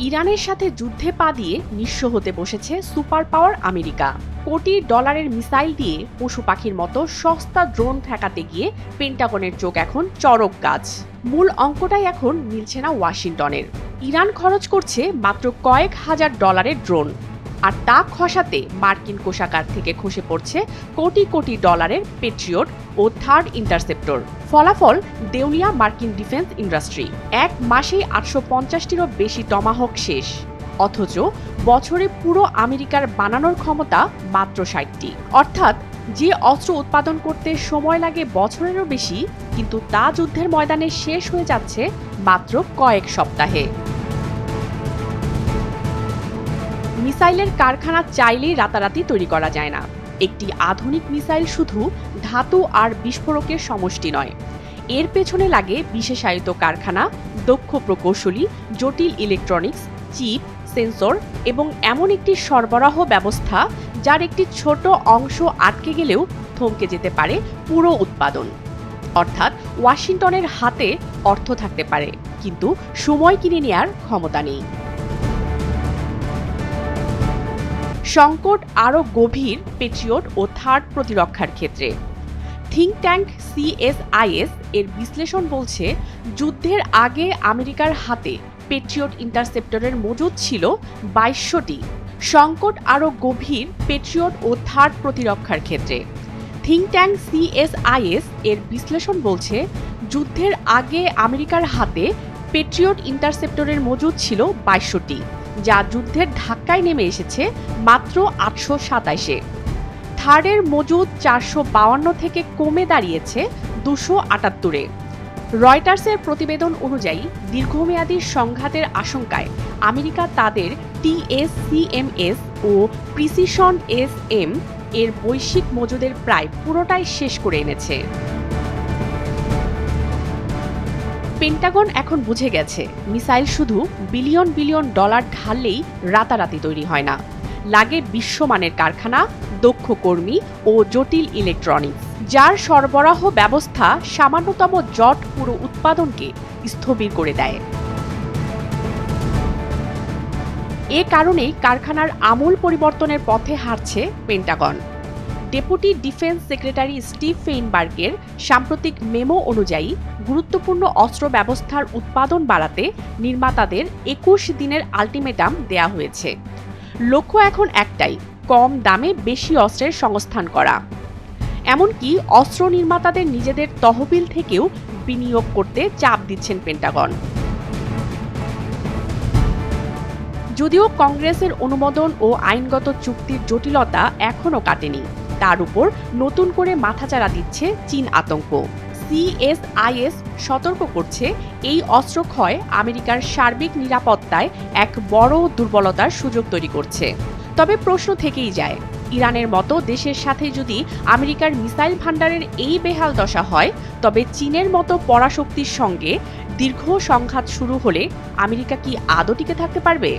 ইরানের সাথে যুদ্ধে পা দিয়ে নিঃস্ব হতে বসেছে সুপার পাওয়ার আমেরিকা। কোটি ডলারের মিসাইল দিয়ে পশু পাখির মতো সস্তা ড্রোন ঠেকাতে গিয়ে পেন্টাগনের চোখ এখন চরক গাছ। মূল অঙ্কটাই এখন মিলছে না ওয়াশিংটনের। ইরান খরচ করছে মাত্র কয়েক হাজার ডলারের ড্রোন, আর তা খসাতে মার্কিন কোষাগার থেকে খসে পড়ছে কোটি কোটি ডলারের পেট্রিয়ট ও থার্ড ইন্টারসেপ্টর। ফলাফল দেউলিয়া মার্কিন ডিফেন্স ইন্ডাস্ট্রি। এক মাসেই 850টিরও বেশি টমাহক শেষ, অথচ বছরে পুরো আমেরিকার বানানোর ক্ষমতা মাত্র 60টি। অর্থাৎ যে অস্ত্র উৎপাদন করতে সময় লাগে বছরেরও বেশি, কিন্তু তা যুদ্ধের ময়দানে শেষ হয়ে যাচ্ছে মাত্র কয়েক সপ্তাহে। মিসাইলের কারখানা চাইলেই রাতারাতি তৈরি করা যায় না। একটি আধুনিক মিসাইল শুধু ধাতু আর বিস্ফোরকের সমষ্টি নয়, এর পেছনে লাগে বিশেষায়িত কারখানা, দক্ষ প্রকৌশলী, জটিল ইলেকট্রনিক্স, চিপ, সেন্সর এবং এমন একটি সরবরাহ ব্যবস্থা যার একটি ছোট অংশ আটকে গেলেও থমকে যেতে পারে পুরো উৎপাদন। অর্থাৎ ওয়াশিংটনের হাতে অর্থ থাকতে পারে, কিন্তু সময় কিনে নেয়ার ক্ষমতা নেই। সংকট আরও গভীর পেট্রিয়ট ও থার্ড প্রতিরক্ষার ক্ষেত্রে। থিঙ্ক ট্যাঙ্ক CSIS এর বিশ্লেষণ বলছে, যুদ্ধের আগে আমেরিকার হাতে পেট্রিয়ট ইন্টারসেপ্টরের মজুদ ছিল 2200টি। সংকট আরও গভীর পেট্রিয়ট ও থার্ড প্রতিরক্ষার ক্ষেত্রে। থিঙ্ক ট্যাঙ্ক CSIS এর বিশ্লেষণ বলছে, যুদ্ধের আগে আমেরিকার হাতে পেট্রিয়ট ইন্টারসেপ্টরের মজুদ ছিল 2200টি, যা যুদ্ধের ধাক্কায় নেমে এসেছে মাত্র 827-এ। থার্ডের মজুদ 452 থেকে কমে দাঁড়িয়েছে 278-এ। রয়টার্সের প্রতিবেদন অনুযায়ী দীর্ঘমেয়াদী সংঘাতের আশঙ্কায় আমেরিকা তাদের TSCMS ও প্রিসিশন SM এর বৈশ্বিক মজুদের প্রায় পুরোটাই শেষ করে এনেছে। পেন্টাগন এখন বুঝে গেছে, মিসাইল শুধু বিলিয়ন বিলিয়ন ডলার ঢাললেই রাতারাতি তৈরি হয় না। লাগে বিশ্বমানের কারখানা, দক্ষ কর্মী ও জটিল ইলেকট্রনিক্স, যার সরবরাহ ব্যবস্থা সামান্যতম জট পুরো উৎপাদনকে স্থবির করে দেয়। এ কারণেই কারখানার আমূল পরিবর্তনের পথে হাঁটছে Pentagon. Deputy defence secretary Steve ফেইনবার্গের সাম্প্রতিক মেমো অনুযায়ী, গুরুত্বপূর্ণ অস্ত্র ব্যবস্থার উৎপাদন বাড়াতে নির্মাতাদের 21 দিনের আলটিমেটাম দেয়া হয়েছে। লক্ষ্য এখন একটাই, কম দামে বেশি অস্ত্রের সংস্থান করা। এমনকি অস্ত্র নির্মাতাদের নিজেদের তহবিল থেকেও বিনিয়োগ করতে চাপ দিচ্ছেন পেন্টাগন। যদিও কংগ্রেসের অনুমোদন ও আইনগত চুক্তির জটিলতা এখনও কাটেনি, তার উপর নতুন করে মাথাচাড়া দিচ্ছে চীন আতঙ্ক। CSIS সতর্ক করছে, এই অস্ত্র ক্ষয় আমেরিকার সার্বিক নিরাপত্তায় এক বড় দুর্বলতার সুযোগ তৈরি করছে। তবে প্রশ্ন থেকেই যায়, ইরানের মতো দেশের সাথে যদি আমেরিকার মিসাইল ভান্ডারের এই বেহাল দশা হয়, তবে চীনের মতো পরাশক্তির সঙ্গে দীর্ঘ সংঘাত শুরু হলে আমেরিকা কি আদৌ টিকে থাকতে পারবে?